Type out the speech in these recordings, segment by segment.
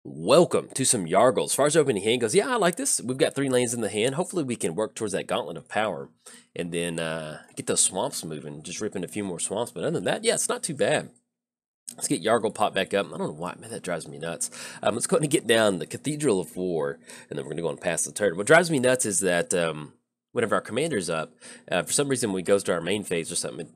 Welcome to some Yargles. As far as opening hand goes, yeah, I like this. We've got 3 lanes in the hand. Hopefully we can work towards that Gauntlet of Power and then get those swamps moving, just ripping a few more swamps. But other than that, yeah, it's not too bad. Let's get Yargle pop back up. I don't know why, man, that drives me nuts. Let's go ahead and get down the Cathedral of War, and then we're going to go and pass the turn. What drives me nuts is that whenever our commander's up, for some reason when we goes to our main phase or something,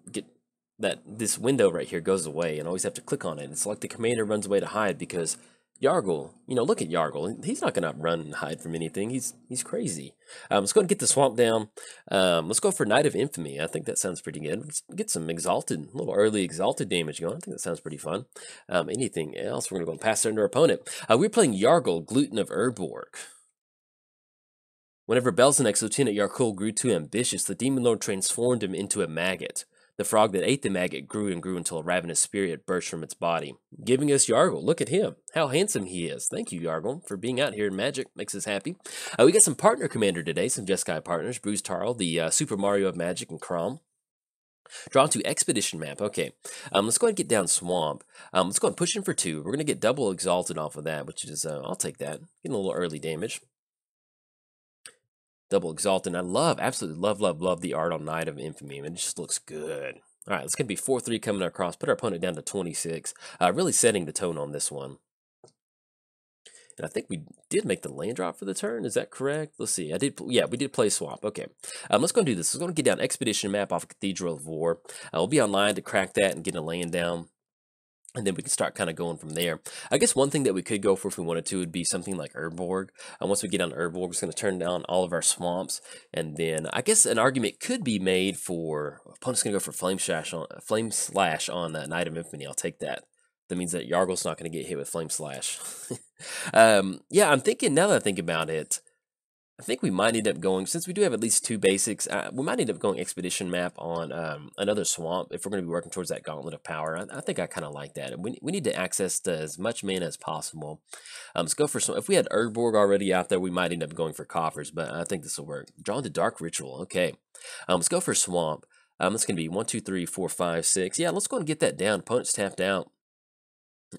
this window right here goes away, and I always have to click on it. It's like the commander runs away to hide because Yargle, look at Yargle. He's not going to run and hide from anything. He's crazy. Let's go and get the swamp down. Let's go for Knight of Infamy. I think that sounds pretty good. Let's get some exalted, a little early exalted damage going. I think that sounds pretty fun. Anything else? We're going to go and pass it under our opponent. We're playing Yargle, Gluten of Urborg. Whenever Belzenex, Lieutenant Yarkul, grew too ambitious, the Demon Lord transformed him into a maggot. The frog that ate the maggot grew and grew until a ravenous spirit burst from its body, giving us Yargle. Look at him. How handsome he is. Thank you, Yargle, for being out here in Magic. Makes us happy. We got some partner commander today, some Jeskai partners. Bruce Tarl, the Super Mario of Magic, and Crom. Drawn to Expedition Map. Okay, let's go ahead and get down Swamp. Let's go ahead and push in for 2. We're going to get double exalted off of that, which is, I'll take that. Getting a little early damage. Double Exalted. And I absolutely love the art on Knight of Infamy. It just looks good. All right, it's going to be 4-3 coming across. Put our opponent down to 26. Really setting the tone on this one. And I think we did make the land drop for the turn. Is that correct? Let's see. Yeah, we did play swap. Okay. Let's go and do this. Let's go and get down Expedition Map off Cathedral of War. We'll be online to crack that and get a land down. And then we can start kind of going from there. I guess one thing that we could go for if we wanted to would be something like Urborg. Once we get on Urborg, we're just going to turn down all of our swamps. And then I guess an argument could be made for opponent's going to go for Flame Slash on Knight of Infamy. I'll take that. That means that Yargle's not going to get hit with Flame Slash. Yeah, I'm thinking, now that I think about it, I think we might end up going, since we do have at least 2 basics, we might end up going Expedition Map on another swamp if we're going to be working towards that Gauntlet of Power. I think I kind of like that. And we need to access as much mana as possible. Let's go for some. If we had Urborg already out there, we might end up going for Coffers, but I think this will work. Drawn to Dark Ritual. Okay. Let's go for Swamp. That's going to be 1, 2, 3, 4, 5, 6. Yeah, let's go and get that down. Opponent's tapped out.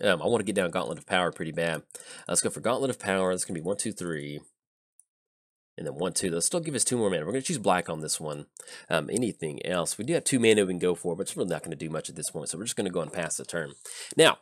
I want to get down Gauntlet of Power pretty bad. Let's go for Gauntlet of Power. That's going to be 1, 2, 3. And then 1, 2. They'll still give us 2 more mana. We're going to choose black on this one. Anything else? We do have 2 mana we can go for, but it's really not going to do much at this point. So we're just going to go and pass the turn. Now,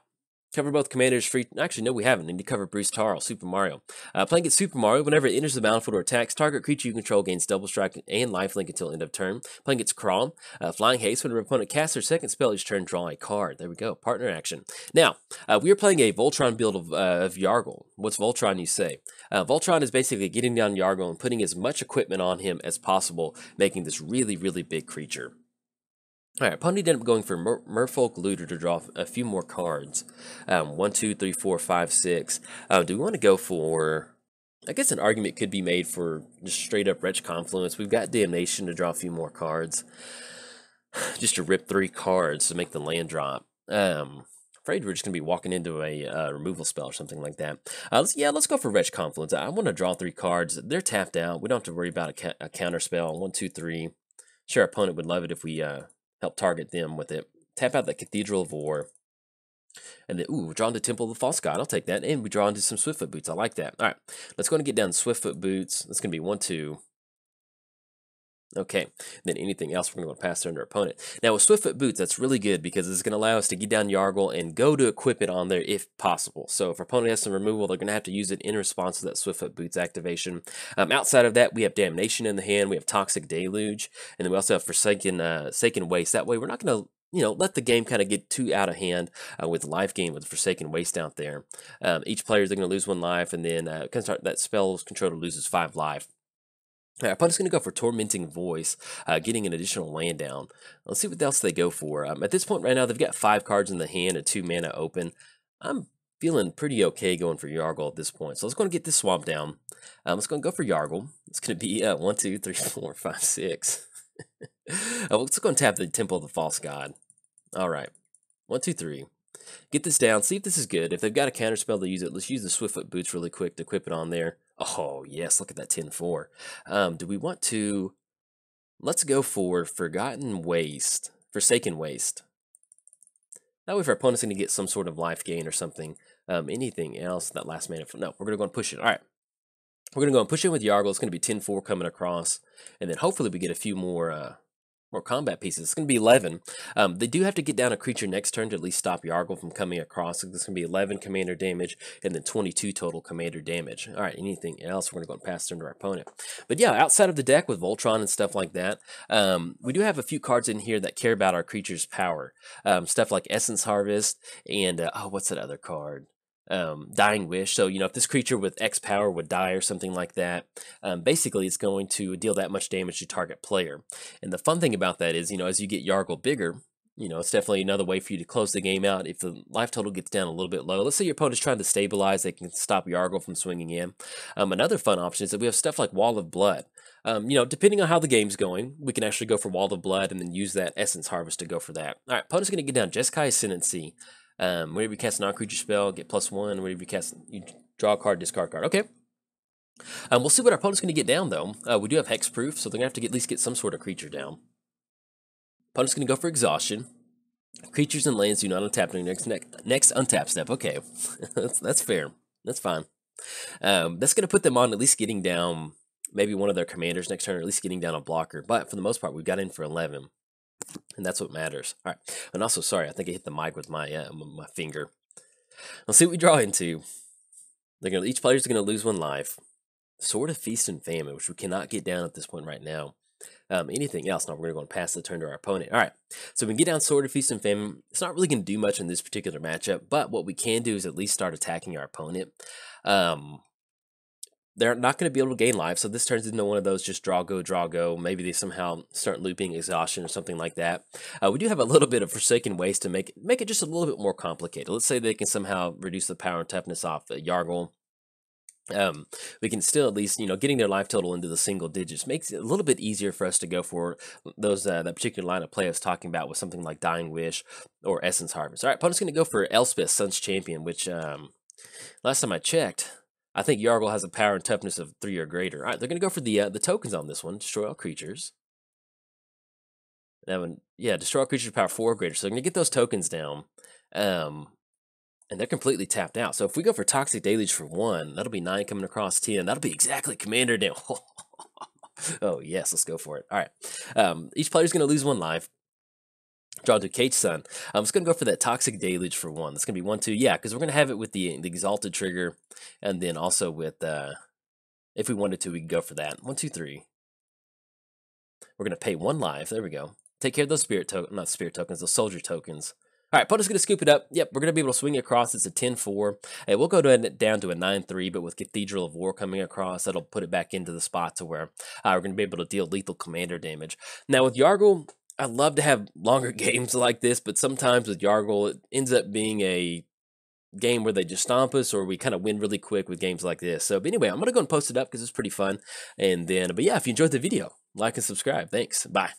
cover both commanders free. Actually, no, we haven't. Need to cover Bruce Tarl, Super Mario. Playing against Super Mario, whenever it enters the battlefield or attacks, target creature you control gains double strike and lifelink until end of turn. Playing against Crom, Flying Haste, whenever opponent casts their second spell each turn, draw a card. There we go, partner action. Now, we are playing a Voltron build of Yargle. What's Voltron, you say? Voltron is basically getting down Yargle and putting as much equipment on him as possible, making this really big creature. Alright, opponent ended up going for Merfolk Looter to draw a few more cards. 1, 2, 3, 4, 5, 6. Do we want to go for... I guess an argument could be made for just straight up Wretch Confluence. We've got Damnation to draw a few more cards. Just to rip 3 cards to make the land drop. Afraid we're just going to be walking into a removal spell or something like that. Let's go for Wretch Confluence. I want to draw 3 cards. They're tapped out. We don't have to worry about a counter spell. 1, 2, 3. Sure, our opponent would love it if we... help target them with it. Tap out the Cathedral of War. And then, we're drawn to Temple of the False God. I'll take that. And we draw into some Swiftfoot Boots. I like that. All right. Let's go and get down Swiftfoot Boots. That's going to be 1, 2. Okay. Then anything else, we're going to pass under our opponent. Now, with Swiftfoot Boots, that's really good because it's going to allow us to get down Yargle and go to equip it on there if possible. So if our opponent has some removal, they're going to have to use it in response to that Swiftfoot Boots activation. Outside of that, we have Damnation in the hand. We have Toxic Deluge. And then we also have Forsaken Waste. That way, we're not going to let the game kind of get too out of hand with life gain with Forsaken Waste out there. Each player is going to lose 1 life, and then that spell's controller loses 5 life. Our opponent's going to go for Tormenting Voice, getting an additional land down. Let's see what else they go for. At this point right now, they've got 5 cards in the hand and 2 mana open. I'm feeling pretty okay going for Yargle at this point. So let's go and get this swamp down. Let's go and go for Yargle. It's going to be 1, 2, 3, 4, 5, 6. Let's go and tap the Temple of the False God. All right. 1, 2, 3. Get this down. See if this is good. If they've got a counterspell to use it, let's use the Swiftfoot Boots really quick to equip it on there. Oh, yes. Look at that 10-4. Do we want to... Let's go for Forsaken Waste. That way if our opponent's going to get some sort of life gain or something, Anything else? That last mana? No, we're going to go and push it. All right. We're going to go and push in with Yargle. It's going to be 10-4 coming across. And then hopefully we get a few more combat pieces. It's going to be 11. They do have to get down a creature next turn to at least stop Yargle from coming across. So this is going to be 11 commander damage and then 22 total commander damage. All right, anything else? We're going to go and pass turn to our opponent. But yeah, outside of the deck with Voltron and stuff like that, we do have a few cards in here that care about our creature's power. Stuff like Essence Harvest and, what's that other card? Dying Wish. So, if this creature with X power would die or something like that, basically it's going to deal that much damage to target player. And the fun thing about that is, as you get Yargle bigger, it's definitely another way for you to close the game out. If the life total gets down a little bit low, let's say your opponent's trying to stabilize, they can stop Yargle from swinging in. Another fun option is that we have stuff like Wall of Blood. Depending on how the game's going, we can actually go for Wall of Blood and then use that Essence Harvest to go for that. All right, opponent's going to get down Jeskai Ascendancy. Whenever you cast a non-creature spell, get +1. Whenever you cast, you draw a card, discard card. Okay. We'll see what our opponent's going to get down, though. We do have Hexproof, so they're going to have to at least get some sort of creature down. Opponent's going to go for Exhaustion. Creatures and lands do not untap during next untap step. Okay, that's fair. That's fine. That's going to put them on at least getting down maybe one of their commanders next turn, or at least getting down a blocker. But for the most part, we've got in for 11. And that's what matters. All right. And also, sorry, I think I hit the mic with my my finger. Let's see what we draw into. Each player's going to lose 1 life. Sword of Feast and Famine, which we cannot get down at this point right now. Anything else? No, we're going to go and pass the turn to our opponent. All right. So we can get down Sword of Feast and Famine. It's not really going to do much in this particular matchup, but what we can do is at least start attacking our opponent. They're not going to be able to gain life, so this turns into one of those just draw, go. Maybe they somehow start looping Exhaustion or something like that. We do have a little bit of Forsaken Waste to make it just a little bit more complicated. Let's say they can somehow reduce the power and toughness off the Yargle. We can still at least, getting their life total into the single digits makes it a little bit easier for us to go for those that particular line of play I was talking about with something like Dying Wish or Essence Harvest. All right, opponent's going to go for Elspeth, Sun's Champion, which last time I checked, I think Yargle has a power and toughness of 3 or greater. All right, they're going to go for the tokens on this one. Destroy all creatures. Destroy all creatures power 4 or greater. So they're going to get those tokens down. And they're completely tapped out. So if we go for Toxic Deluge for 1, that'll be 9 coming across 10. That'll be exactly Commander down. Oh, yes, let's go for it. All right. Each player's going to lose 1 life. Draw to Cage Sun. I'm just going to go for that Toxic Deluge for 1. That's going to be 1, 2. Yeah, because we're going to have it with the Exalted trigger. And then also with, if we wanted to, we could go for that. 1, 2, 3. We're going to pay 1 life. There we go. Take care of those not spirit tokens, those soldier tokens. All right, opponent's going to scoop it up. Yep, we're going to be able to swing it across. It's a 10-4. Hey, we'll go down to a 9-3, but with Cathedral of War coming across, that'll put it back into the spot to where we're going to be able to deal lethal commander damage. Now, with Yargle, I love to have longer games like this, but sometimes with Yargle, it ends up being a game where they just stomp us, or we kind of win really quick with games like this. So, but anyway, I'm going to go and post it up because it's pretty fun. And then, but yeah, if you enjoyed the video, like and subscribe. Thanks. Bye.